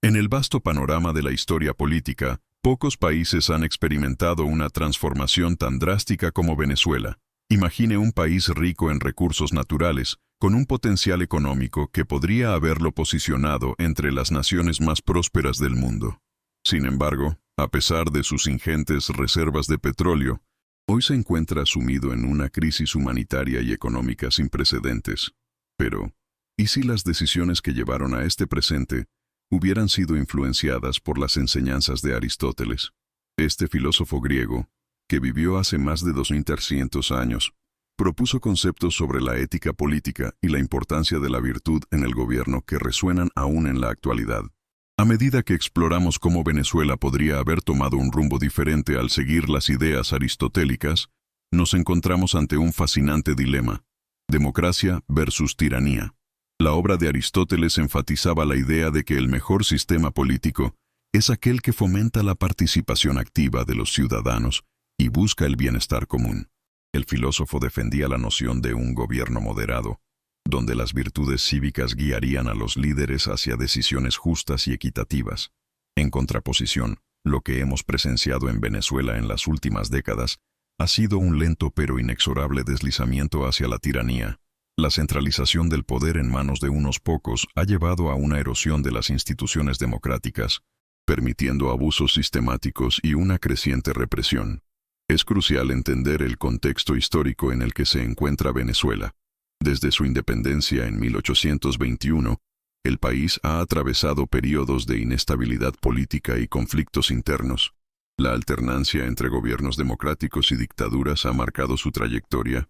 En el vasto panorama de la historia política, pocos países han experimentado una transformación tan drástica como Venezuela. Imagine un país rico en recursos naturales, con un potencial económico que podría haberlo posicionado entre las naciones más prósperas del mundo. Sin embargo, a pesar de sus ingentes reservas de petróleo, hoy se encuentra sumido en una crisis humanitaria y económica sin precedentes. Pero, ¿y si las decisiones que llevaron a este presente hubieran sido influenciadas por las enseñanzas de Aristóteles? Este filósofo griego, que vivió hace más de 2300 años, propuso conceptos sobre la ética política y la importancia de la virtud en el gobierno que resuenan aún en la actualidad. A medida que exploramos cómo Venezuela podría haber tomado un rumbo diferente al seguir las ideas aristotélicas, nos encontramos ante un fascinante dilema: democracia versus tiranía. La obra de Aristóteles enfatizaba la idea de que el mejor sistema político es aquel que fomenta la participación activa de los ciudadanos y busca el bienestar común. El filósofo defendía la noción de un gobierno moderado, donde las virtudes cívicas guiarían a los líderes hacia decisiones justas y equitativas. En contraposición, lo que hemos presenciado en Venezuela en las últimas décadas ha sido un lento pero inexorable deslizamiento hacia la tiranía. La centralización del poder en manos de unos pocos ha llevado a una erosión de las instituciones democráticas, permitiendo abusos sistemáticos y una creciente represión. Es crucial entender el contexto histórico en el que se encuentra Venezuela. Desde su independencia en 1821, el país ha atravesado periodos de inestabilidad política y conflictos internos. La alternancia entre gobiernos democráticos y dictaduras ha marcado su trayectoria,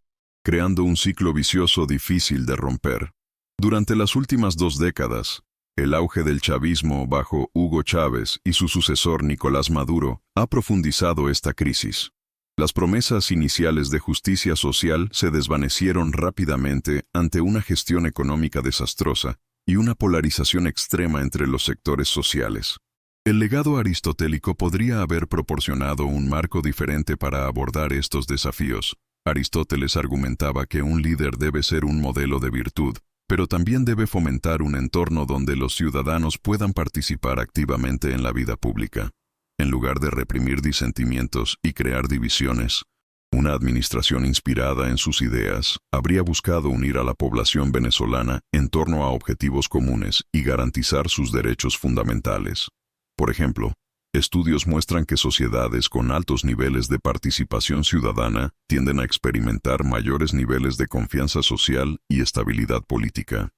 creando un ciclo vicioso difícil de romper. Durante las últimas 2 décadas, el auge del chavismo bajo Hugo Chávez y su sucesor Nicolás Maduro ha profundizado esta crisis. Las promesas iniciales de justicia social se desvanecieron rápidamente ante una gestión económica desastrosa y una polarización extrema entre los sectores sociales. El legado aristotélico podría haber proporcionado un marco diferente para abordar estos desafíos. Aristóteles argumentaba que un líder debe ser un modelo de virtud, pero también debe fomentar un entorno donde los ciudadanos puedan participar activamente en la vida pública. En lugar de reprimir disentimientos y crear divisiones, una administración inspirada en sus ideas habría buscado unir a la población venezolana en torno a objetivos comunes y garantizar sus derechos fundamentales. Por ejemplo, estudios muestran que sociedades con altos niveles de participación ciudadana tienden a experimentar mayores niveles de confianza social y estabilidad política.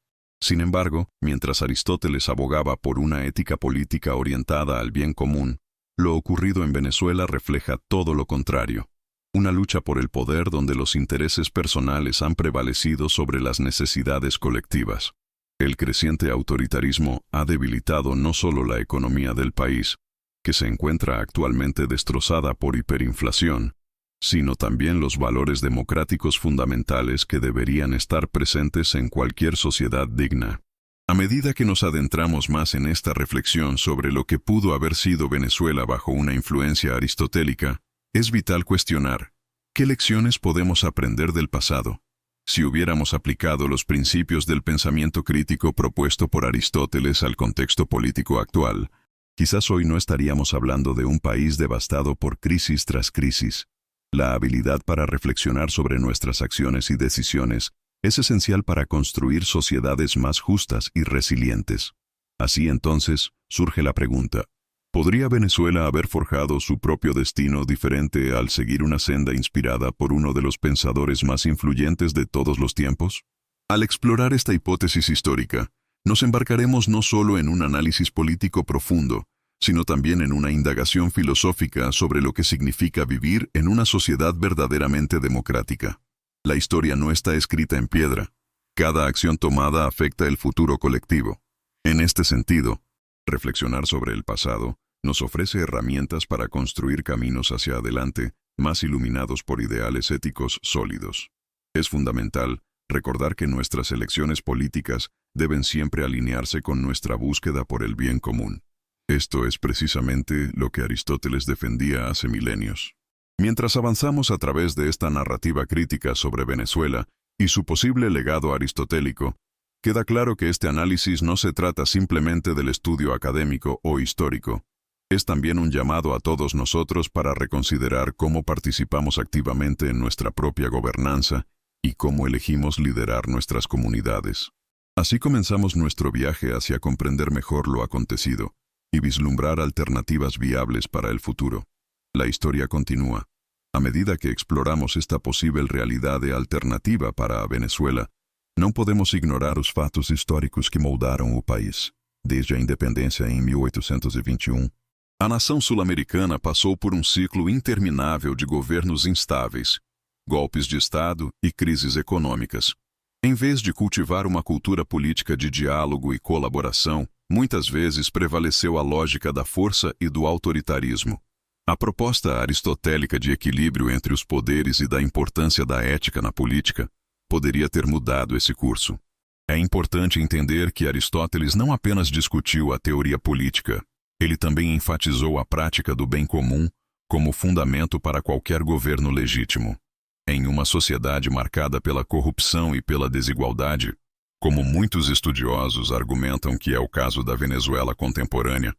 Sin embargo, mientras Aristóteles abogaba por una ética política orientada al bien común, lo ocurrido en Venezuela refleja todo lo contrario. Una lucha por el poder donde los intereses personales han prevalecido sobre las necesidades colectivas. El creciente autoritarismo ha debilitado no solo la economía del país, que se encuentra actualmente destrozada por hiperinflación, sino también los valores democráticos fundamentales que deberían estar presentes en cualquier sociedad digna. A medida que nos adentramos más en esta reflexión sobre lo que pudo haber sido Venezuela bajo una influencia aristotélica, es vital cuestionar: ¿qué lecciones podemos aprender del pasado? Si hubiéramos aplicado los principios del pensamiento crítico propuesto por Aristóteles al contexto político actual, quizás hoy no estaríamos hablando de un país devastado por crisis tras crisis. La habilidad para reflexionar sobre nuestras acciones y decisiones es esencial para construir sociedades más justas y resilientes. Así entonces, surge la pregunta: ¿podría Venezuela haber forjado su propio destino diferente al seguir una senda inspirada por uno de los pensadores más influyentes de todos los tiempos? Al explorar esta hipótesis histórica, nos embarcaremos no solo en un análisis político profundo, sino también en una indagación filosófica sobre lo que significa vivir en una sociedad verdaderamente democrática. La historia no está escrita en piedra. Cada acción tomada afecta el futuro colectivo. En este sentido, reflexionar sobre el pasado nos ofrece herramientas para construir caminos hacia adelante, más iluminados por ideales éticos sólidos. Es fundamental recordar que nuestras elecciones políticas deben siempre alinearse con nuestra búsqueda por el bien común. Esto es precisamente lo que Aristóteles defendía hace milenios. Mientras avanzamos a través de esta narrativa crítica sobre Venezuela y su posible legado aristotélico, Queda claro que este análisis no se trata simplemente del estudio académico o histórico. Es también un llamado a todos nosotros para reconsiderar cómo participamos activamente en nuestra propia gobernanza y cómo elegimos liderar nuestras comunidades. Así comenzamos nuestro viaje hacia comprender mejor lo acontecido y vislumbrar alternativas viables para el futuro. La historia continúa. A medida que exploramos esta posible realidade alternativa para a Venezuela, não podemos ignorar os fatos históricos que moldaram o país. Desde a independência em 1821, a nação sul-americana passou por um ciclo interminável de governos instáveis, golpes de Estado e crises econômicas. Em vez de cultivar uma cultura política de diálogo e colaboração, muitas vezes prevaleceu a lógica da força e do autoritarismo. A proposta aristotélica de equilíbrio entre os poderes e da importância da ética na política poderia ter mudado esse curso. É importante entender que Aristóteles não apenas discutiu a teoria política, ele também enfatizou a prática do bem comum como fundamento para qualquer governo legítimo. Em uma sociedade marcada pela corrupção e pela desigualdade, como muitos estudiosos argumentam que é o caso da Venezuela contemporânea,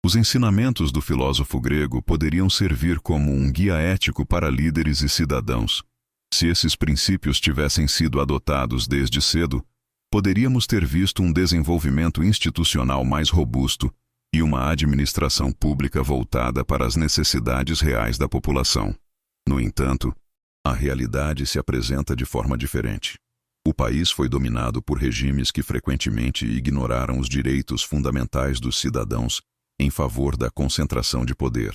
os ensinamentos do filósofo grego poderiam servir como um guia ético para líderes e cidadãos. Se esses princípios tivessem sido adotados desde cedo, poderíamos ter visto um desenvolvimento institucional mais robusto e uma administração pública voltada para as necessidades reais da população. No entanto, a realidade se apresenta de forma diferente. O país foi dominado por regimes que frequentemente ignoraram os direitos fundamentais dos cidadãos em favor da concentração de poder.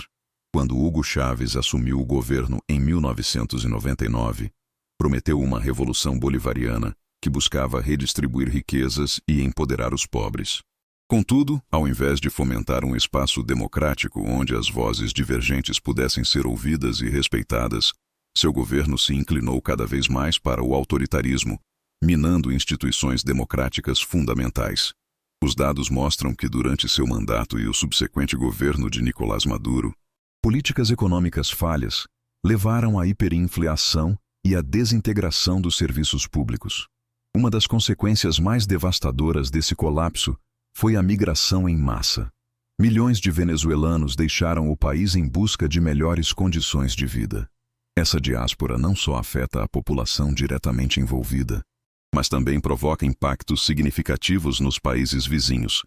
Quando Hugo Chávez assumiu o governo em 1999, prometeu uma revolução bolivariana que buscava redistribuir riquezas e empoderar os pobres. Contudo, ao invés de fomentar um espaço democrático onde as vozes divergentes pudessem ser ouvidas e respeitadas, seu governo se inclinou cada vez mais para o autoritarismo, minando instituições democráticas fundamentais. Os dados mostram que durante seu mandato e o subsequente governo de Nicolás Maduro, políticas econômicas falhas levaram à hiperinflação e à desintegração dos serviços públicos. Uma das consequências mais devastadoras desse colapso foi a migração em massa. Milhões de venezuelanos deixaram o país em busca de melhores condições de vida. Essa diáspora não só afeta a população diretamente envolvida, mas também provoca impactos significativos nos países vizinhos,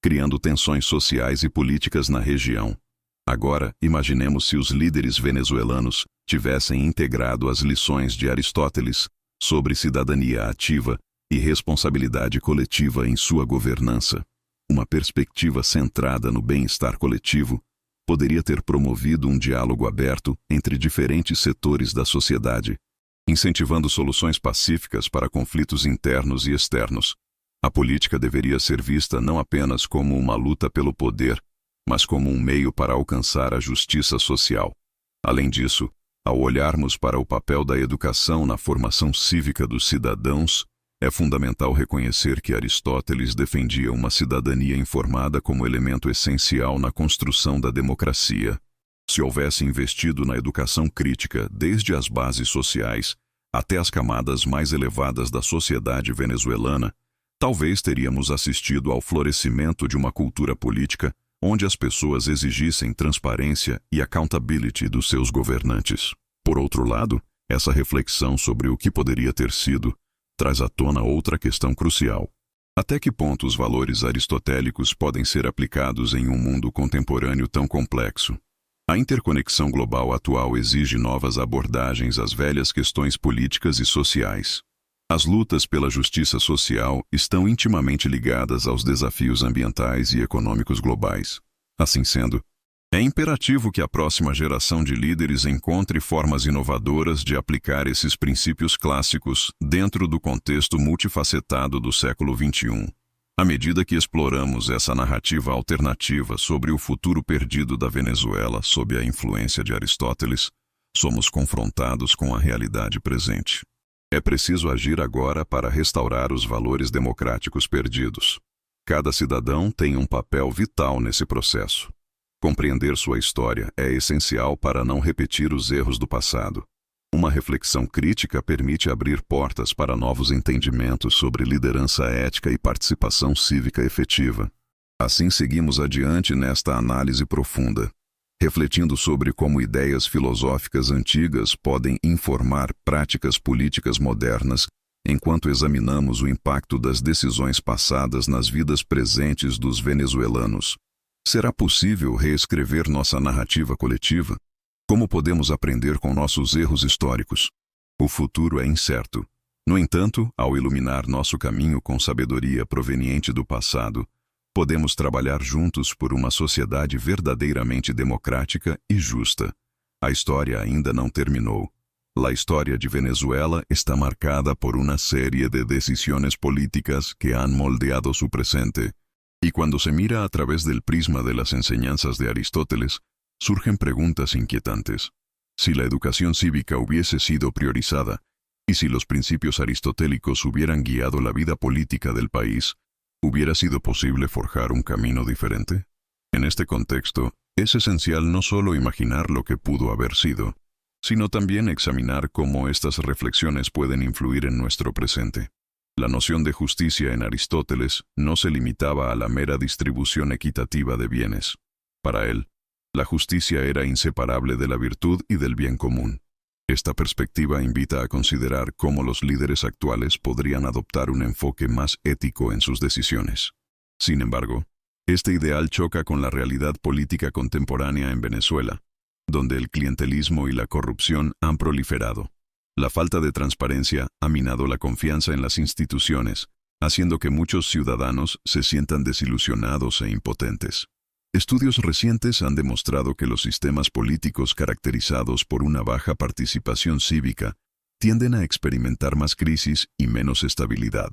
criando tensões sociais e políticas na região. Agora, imaginemos se os líderes venezuelanos tivessem integrado as lições de Aristóteles sobre cidadania ativa e responsabilidade coletiva em sua governança. Uma perspectiva centrada no bem-estar coletivo poderia ter promovido um diálogo aberto entre diferentes setores da sociedade, incentivando soluções pacíficas para conflitos internos e externos. A política deveria ser vista não apenas como uma luta pelo poder, mas como um meio para alcançar a justiça social. Além disso, ao olharmos para o papel da educação na formação cívica dos cidadãos, é fundamental reconhecer que Aristóteles defendia uma cidadania informada como elemento essencial na construção da democracia. Se houvesse investido na educação crítica desde as bases sociais até as camadas mais elevadas da sociedade venezuelana, talvez teríamos assistido ao florescimento de uma cultura política onde as pessoas exigissem transparência e accountability dos seus governantes. Por outro lado, essa reflexão sobre o que poderia ter sido traz à tona outra questão crucial. Até que ponto os valores aristotélicos podem ser aplicados em um mundo contemporâneo tão complexo? A interconexão global atual exige novas abordagens às velhas questões políticas e sociais. As lutas pela justiça social estão intimamente ligadas aos desafios ambientais e econômicos globais. Assim sendo, é imperativo que a próxima geração de líderes encontre formas inovadoras de aplicar esses princípios clássicos dentro do contexto multifacetado do século XXI. À medida que exploramos essa narrativa alternativa sobre o futuro perdido da Venezuela sob a influência de Aristóteles, somos confrontados com a realidade presente. É preciso agir agora para restaurar os valores democráticos perdidos. Cada cidadão tem um papel vital nesse processo. Compreender sua história é essencial para não repetir os erros do passado. Uma reflexão crítica permite abrir portas para novos entendimentos sobre liderança ética e participação cívica efetiva. Assim seguimos adiante nesta análise profunda, refletindo sobre como ideias filosóficas antigas podem informar práticas políticas modernas, enquanto examinamos o impacto das decisões passadas nas vidas presentes dos venezuelanos. Será possível reescrever nossa narrativa coletiva? Como podemos aprender com nossos erros históricos? O futuro é incerto. No entanto, ao iluminar nosso caminho com sabedoria proveniente do passado, podemos trabalhar juntos por uma sociedade verdadeiramente democrática e justa. A história ainda não terminou. La historia de Venezuela está marcada por una serie de decisiones políticas que han moldeado su presente. Y cuando se mira a través del prisma de las enseñanzas de Aristóteles, surgen preguntas inquietantes. Si la educación cívica hubiese sido priorizada, y si los principios aristotélicos hubieran guiado la vida política del país, ¿hubiera sido posible forjar un camino diferente? En este contexto, es esencial no solo imaginar lo que pudo haber sido, sino también examinar cómo estas reflexiones pueden influir en nuestro presente. La noción de justicia en Aristóteles no se limitaba a la mera distribución equitativa de bienes. Para él, la justicia era inseparable de la virtud y del bien común. Esta perspectiva invita a considerar cómo los líderes actuales podrían adoptar un enfoque más ético en sus decisiones. Sin embargo, este ideal choca con la realidad política contemporánea en Venezuela, donde el clientelismo y la corrupción han proliferado. La falta de transparencia ha minado la confianza en las instituciones, haciendo que muchos ciudadanos se sientan desilusionados e impotentes. Estudios recientes han demostrado que los sistemas políticos caracterizados por una baja participación cívica tienden a experimentar más crisis y menos estabilidad.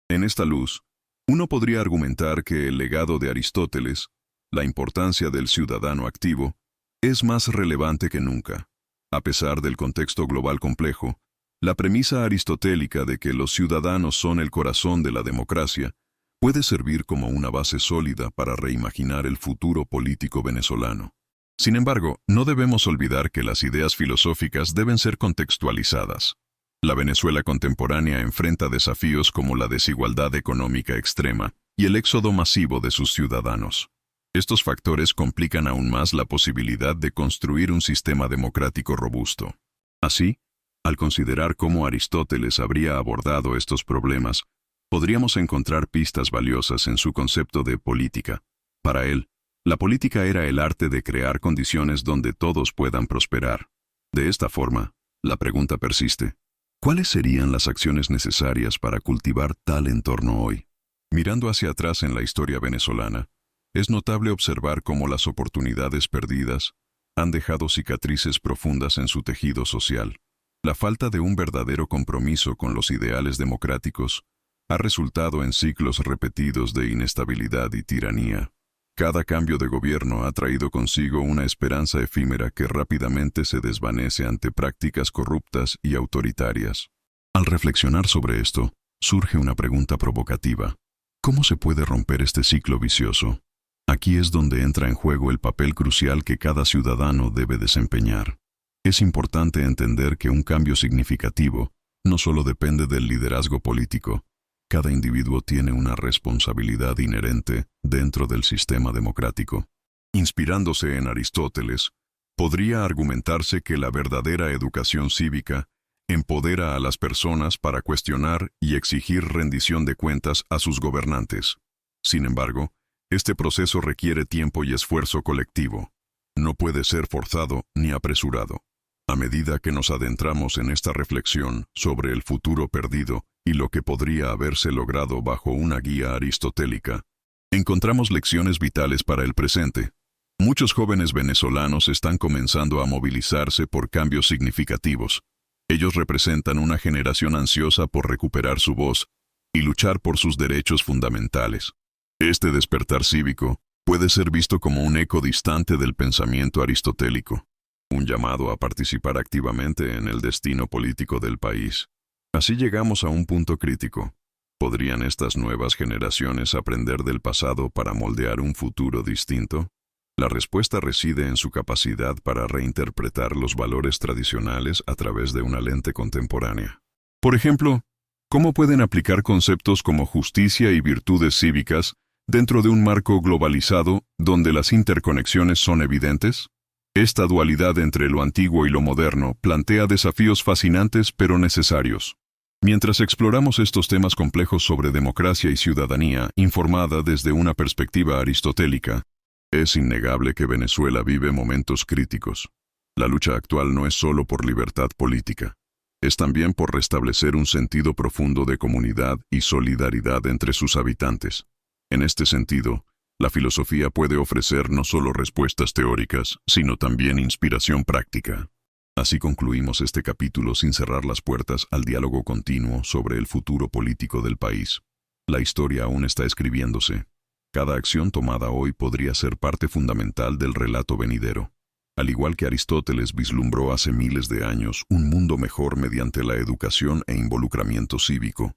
En esta luz, uno podría argumentar que el legado de Aristóteles, la importancia del ciudadano activo, es más relevante que nunca. A pesar del contexto global complejo, la premisa aristotélica de que los ciudadanos son el corazón de la democracia puede servir como una base sólida para reimaginar el futuro político venezolano. Sin embargo, no debemos olvidar que las ideas filosóficas deben ser contextualizadas. La Venezuela contemporánea enfrenta desafíos como la desigualdad económica extrema y el éxodo masivo de sus ciudadanos. Estos factores complican aún más la posibilidad de construir un sistema democrático robusto. Así, al considerar cómo Aristóteles habría abordado estos problemas, podríamos encontrar pistas valiosas en su concepto de política. Para él, la política era el arte de crear condiciones donde todos puedan prosperar. De esta forma, la pregunta persiste: ¿cuáles serían las acciones necesarias para cultivar tal entorno hoy? Mirando hacia atrás en la historia venezolana, es notable observar cómo las oportunidades perdidas han dejado cicatrices profundas en su tejido social. La falta de un verdadero compromiso con los ideales democráticos ha resultado en ciclos repetidos de inestabilidad y tiranía. Cada cambio de gobierno ha traído consigo una esperanza efímera que rápidamente se desvanece ante prácticas corruptas y autoritarias. Al reflexionar sobre esto, surge una pregunta provocativa: ¿cómo se puede romper este ciclo vicioso? Aquí es donde entra en juego el papel crucial que cada ciudadano debe desempeñar. Es importante entender que un cambio significativo no solo depende del liderazgo político. Cada individuo tiene una responsabilidad inherente dentro del sistema democrático. Inspirándose en Aristóteles, podría argumentarse que la verdadera educación cívica empodera a las personas para cuestionar y exigir rendición de cuentas a sus gobernantes. Sin embargo, este proceso requiere tiempo y esfuerzo colectivo. No puede ser forzado ni apresurado. A medida que nos adentramos en esta reflexión sobre el futuro perdido y lo que podría haberse logrado bajo una guía aristotélica, encontramos lecciones vitales para el presente. Muchos jóvenes venezolanos están comenzando a movilizarse por cambios significativos. Ellos representan una generación ansiosa por recuperar su voz y luchar por sus derechos fundamentales. Este despertar cívico puede ser visto como un eco distante del pensamiento aristotélico, un llamado a participar activamente en el destino político del país. Así llegamos a un punto crítico. ¿Podrían estas nuevas generaciones aprender del pasado para moldear un futuro distinto? La respuesta reside en su capacidad para reinterpretar los valores tradicionales a través de una lente contemporánea. Por ejemplo, ¿cómo pueden aplicar conceptos como justicia y virtudes cívicas dentro de un marco globalizado donde las interconexiones son evidentes? Esta dualidad entre lo antiguo y lo moderno plantea desafíos fascinantes pero necesarios. Mientras exploramos estos temas complejos sobre democracia y ciudadanía informada desde una perspectiva aristotélica, es innegable que Venezuela vive momentos críticos. La lucha actual no es solo por libertad política, es también por restablecer un sentido profundo de comunidad y solidaridad entre sus habitantes. En este sentido, la filosofía puede ofrecer no solo respuestas teóricas, sino también inspiración práctica. Así concluimos este capítulo sin cerrar las puertas al diálogo continuo sobre el futuro político del país. La historia aún está escribiéndose. Cada acción tomada hoy podría ser parte fundamental del relato venidero. Al igual que Aristóteles vislumbró hace miles de años un mundo mejor mediante la educación e involucramiento cívico,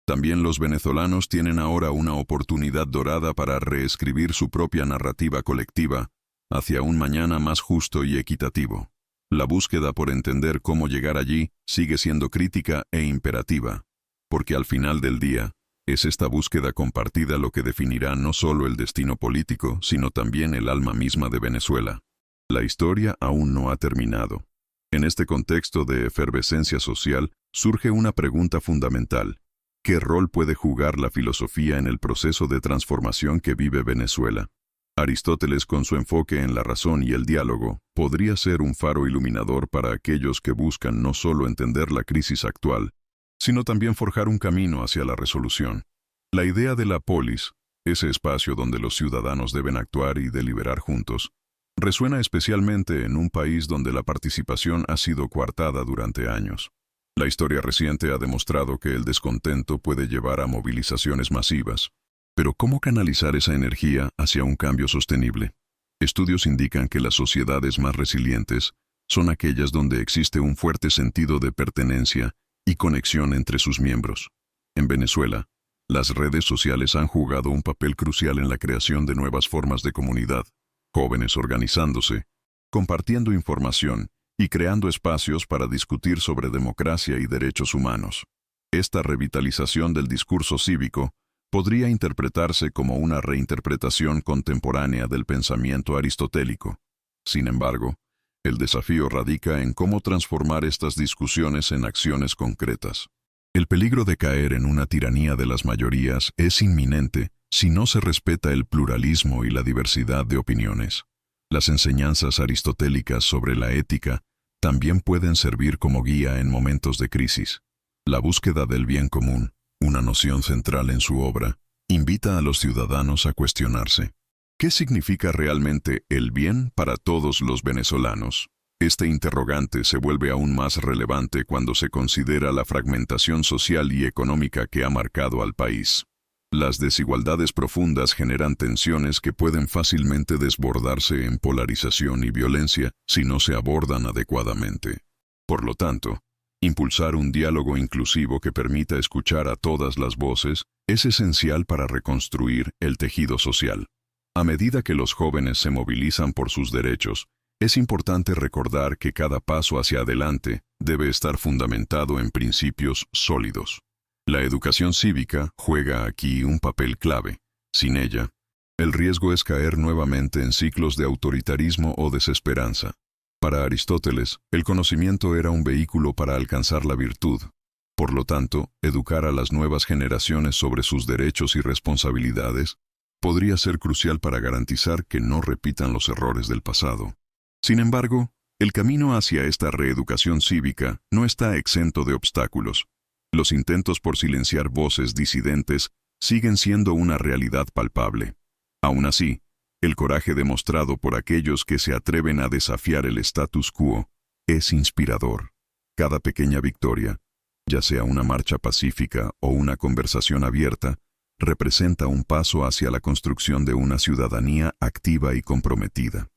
también los venezolanos tienen ahora una oportunidad dorada para reescribir su propia narrativa colectiva hacia un mañana más justo y equitativo. La búsqueda por entender cómo llegar allí sigue siendo crítica e imperativa, porque al final del día, es esta búsqueda compartida lo que definirá no solo el destino político, sino también el alma misma de Venezuela. La historia aún no ha terminado. En este contexto de efervescencia social, surge una pregunta fundamental. ¿Qué rol puede jugar la filosofía en el proceso de transformación que vive Venezuela? Aristóteles, con su enfoque en la razón y el diálogo, podría ser un faro iluminador para aquellos que buscan no solo entender la crisis actual, sino también forjar un camino hacia la resolución. La idea de la polis, ese espacio donde los ciudadanos deben actuar y deliberar juntos, resuena especialmente en un país donde la participación ha sido coartada durante años. La historia reciente ha demostrado que el descontento puede llevar a movilizaciones masivas. Pero ¿cómo canalizar esa energía hacia un cambio sostenible? Estudios indican que las sociedades más resilientes son aquellas donde existe un fuerte sentido de pertenencia y conexión entre sus miembros. En Venezuela, las redes sociales han jugado un papel crucial en la creación de nuevas formas de comunidad, jóvenes organizándose, compartiendo información y creando espacios para discutir sobre democracia y derechos humanos. Esta revitalización del discurso cívico podría interpretarse como una reinterpretación contemporánea del pensamiento aristotélico. Sin embargo, el desafío radica en cómo transformar estas discusiones en acciones concretas. El peligro de caer en una tiranía de las mayorías es inminente si no se respeta el pluralismo y la diversidad de opiniones. Las enseñanzas aristotélicas sobre la ética también pueden servir como guía en momentos de crisis. La búsqueda del bien común, una noción central en su obra, invita a los ciudadanos a cuestionarse. ¿Qué significa realmente el bien para todos los venezolanos? Este interrogante se vuelve aún más relevante cuando se considera la fragmentación social y económica que ha marcado al país. Las desigualdades profundas generan tensiones que pueden fácilmente desbordarse en polarización y violencia si no se abordan adecuadamente. Por lo tanto, impulsar un diálogo inclusivo que permita escuchar a todas las voces es esencial para reconstruir el tejido social. A medida que los jóvenes se movilizan por sus derechos, es importante recordar que cada paso hacia adelante debe estar fundamentado en principios sólidos. La educación cívica juega aquí un papel clave. Sin ella, el riesgo es caer nuevamente en ciclos de autoritarismo o desesperanza. Para Aristóteles, el conocimiento era un vehículo para alcanzar la virtud. Por lo tanto, educar a las nuevas generaciones sobre sus derechos y responsabilidades podría ser crucial para garantizar que no repitan los errores del pasado. Sin embargo, el camino hacia esta reeducación cívica no está exento de obstáculos. Los intentos por silenciar voces disidentes siguen siendo una realidad palpable. Aún así, el coraje demostrado por aquellos que se atreven a desafiar el status quo es inspirador. Cada pequeña victoria, ya sea una marcha pacífica o una conversación abierta, representa un paso hacia la construcción de una ciudadanía activa y comprometida.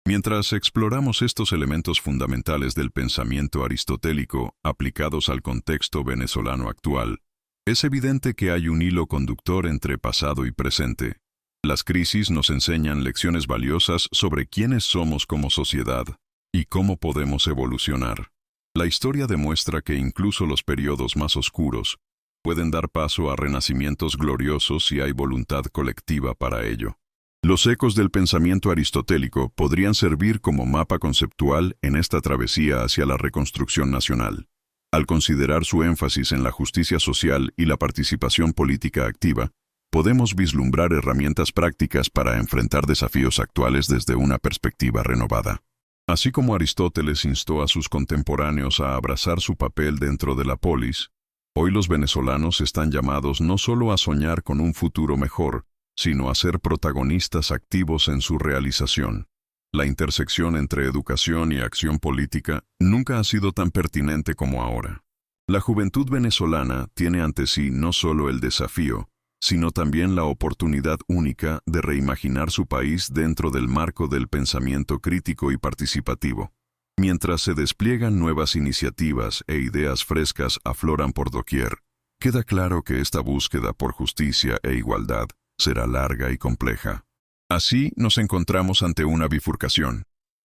Mientras exploramos estos elementos fundamentales del pensamiento aristotélico aplicados al contexto venezolano actual, es evidente que hay un hilo conductor entre pasado y presente. Las crisis nos enseñan lecciones valiosas sobre quiénes somos como sociedad y cómo podemos evolucionar. La historia demuestra que incluso los periodos más oscuros pueden dar paso a renacimientos gloriosos si hay voluntad colectiva para ello. Los ecos del pensamiento aristotélico podrían servir como mapa conceptual en esta travesía hacia la reconstrucción nacional. Al considerar su énfasis en la justicia social y la participación política activa, podemos vislumbrar herramientas prácticas para enfrentar desafíos actuales desde una perspectiva renovada. Así como Aristóteles instó a sus contemporáneos a abrazar su papel dentro de la polis, hoy los venezolanos están llamados no solo a soñar con un futuro mejor, sino a ser protagonistas activos en su realización. La intersección entre educación y acción política nunca ha sido tan pertinente como ahora. La juventud venezolana tiene ante sí no solo el desafío, sino también la oportunidad única de reimaginar su país dentro del marco del pensamiento crítico y participativo. Mientras se despliegan nuevas iniciativas e ideas frescas afloran por doquier, queda claro que esta búsqueda por justicia e igualdad será larga y compleja. Así nos encontramos ante una bifurcación.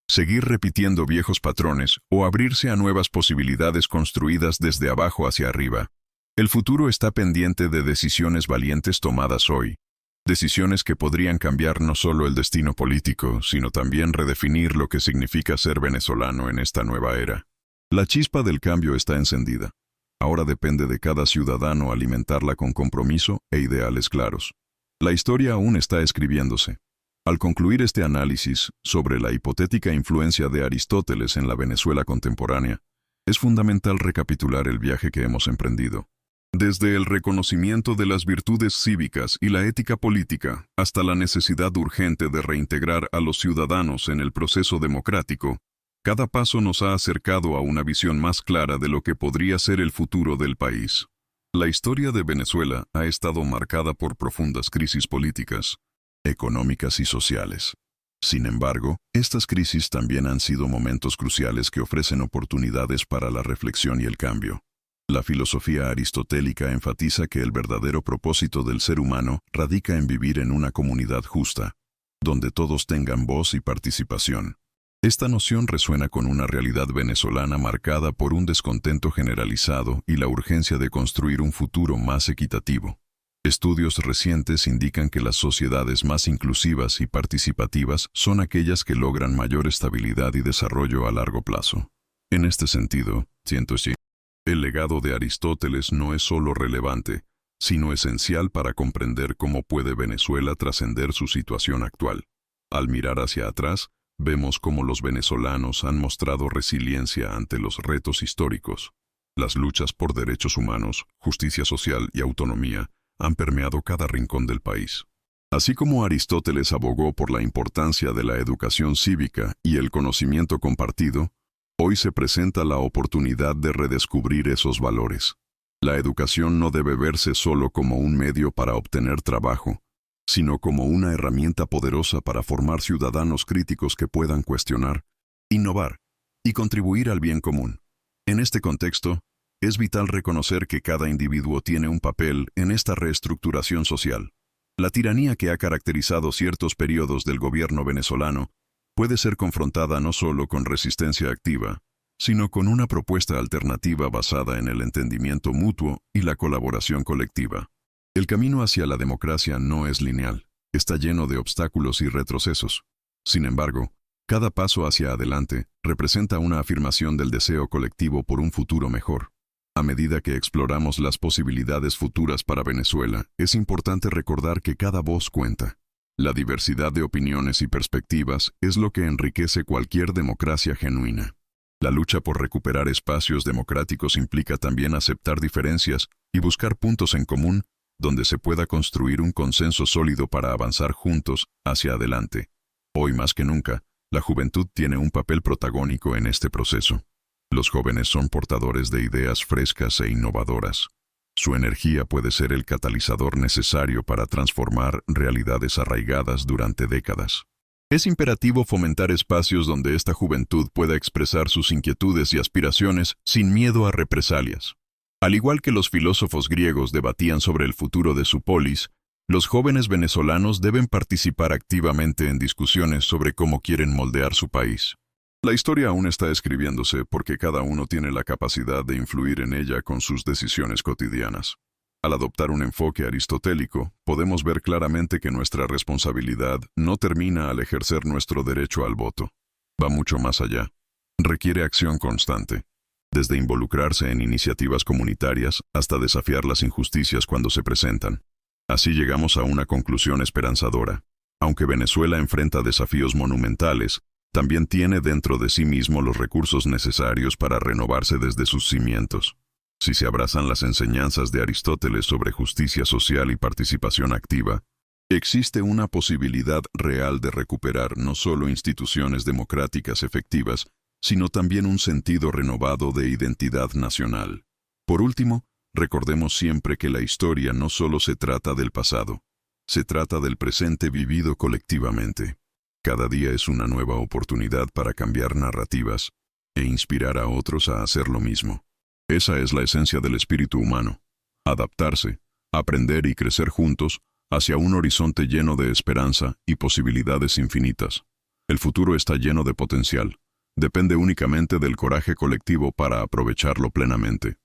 Seguir repitiendo viejos patrones o abrirse a nuevas posibilidades construidas desde abajo hacia arriba. El futuro está pendiente de decisiones valientes tomadas hoy. Decisiones que podrían cambiar no solo el destino político, sino también redefinir lo que significa ser venezolano en esta nueva era. La chispa del cambio está encendida. Ahora depende de cada ciudadano alimentarla con compromiso e ideales claros. La historia aún está escribiéndose. Al concluir este análisis sobre la hipotética influencia de Aristóteles en la Venezuela contemporánea, es fundamental recapitular el viaje que hemos emprendido. Desde el reconocimiento de las virtudes cívicas y la ética política hasta la necesidad urgente de reintegrar a los ciudadanos en el proceso democrático, cada paso nos ha acercado a una visión más clara de lo que podría ser el futuro del país. La historia de Venezuela ha estado marcada por profundas crisis políticas, económicas y sociales. Sin embargo, estas crisis también han sido momentos cruciales que ofrecen oportunidades para la reflexión y el cambio. La filosofía aristotélica enfatiza que el verdadero propósito del ser humano radica en vivir en una comunidad justa, donde todos tengan voz y participación. Esta noción resuena con una realidad venezolana marcada por un descontento generalizado y la urgencia de construir un futuro más equitativo. Estudios recientes indican que las sociedades más inclusivas y participativas son aquellas que logran mayor estabilidad y desarrollo a largo plazo. En este sentido, el legado de Aristóteles no es solo relevante, sino esencial para comprender cómo puede Venezuela trascender su situación actual. Al mirar hacia atrás, vemos cómo los venezolanos han mostrado resiliencia ante los retos históricos. Las luchas por derechos humanos, justicia social y autonomía han permeado cada rincón del país. Así como Aristóteles abogó por la importancia de la educación cívica y el conocimiento compartido, hoy se presenta la oportunidad de redescubrir esos valores. La educación no debe verse solo como un medio para obtener trabajo, sino como una herramienta poderosa para formar ciudadanos críticos que puedan cuestionar, innovar y contribuir al bien común. En este contexto, es vital reconocer que cada individuo tiene un papel en esta reestructuración social. La tiranía que ha caracterizado ciertos periodos del gobierno venezolano puede ser confrontada no solo con resistencia activa, sino con una propuesta alternativa basada en el entendimiento mutuo y la colaboración colectiva. El camino hacia la democracia no es lineal, está lleno de obstáculos y retrocesos. Sin embargo, cada paso hacia adelante representa una afirmación del deseo colectivo por un futuro mejor. A medida que exploramos las posibilidades futuras para Venezuela, es importante recordar que cada voz cuenta. La diversidad de opiniones y perspectivas es lo que enriquece cualquier democracia genuina. La lucha por recuperar espacios democráticos implica también aceptar diferencias y buscar puntos en común donde se pueda construir un consenso sólido para avanzar juntos hacia adelante. Hoy más que nunca, la juventud tiene un papel protagónico en este proceso. Los jóvenes son portadores de ideas frescas e innovadoras. Su energía puede ser el catalizador necesario para transformar realidades arraigadas durante décadas. Es imperativo fomentar espacios donde esta juventud pueda expresar sus inquietudes y aspiraciones sin miedo a represalias. Al igual que los filósofos griegos debatían sobre el futuro de su polis, Los jóvenes venezolanos deben participar activamente en discusiones sobre cómo quieren moldear su país. La historia aún está escribiéndose porque cada uno tiene la capacidad de influir en ella con sus decisiones cotidianas. Al adoptar un enfoque aristotélico, podemos ver claramente que nuestra responsabilidad no termina al ejercer nuestro derecho al voto. Va mucho más allá. Requiere acción constante, desde involucrarse en iniciativas comunitarias hasta desafiar las injusticias cuando se presentan. Así llegamos a una conclusión esperanzadora. Aunque Venezuela enfrenta desafíos monumentales, también tiene dentro de sí mismo los recursos necesarios para renovarse desde sus cimientos. Si se abrazan las enseñanzas de Aristóteles sobre justicia social y participación activa, existe una posibilidad real de recuperar no solo instituciones democráticas efectivas, sino también un sentido renovado de identidad nacional. Por último, recordemos siempre que la historia no solo se trata del pasado, se trata del presente vivido colectivamente. Cada día es una nueva oportunidad para cambiar narrativas e inspirar a otros a hacer lo mismo. Esa es la esencia del espíritu humano: adaptarse, aprender y crecer juntos hacia un horizonte lleno de esperanza y posibilidades infinitas. El futuro está lleno de potencial. Depende únicamente del coraje colectivo para aprovecharlo plenamente.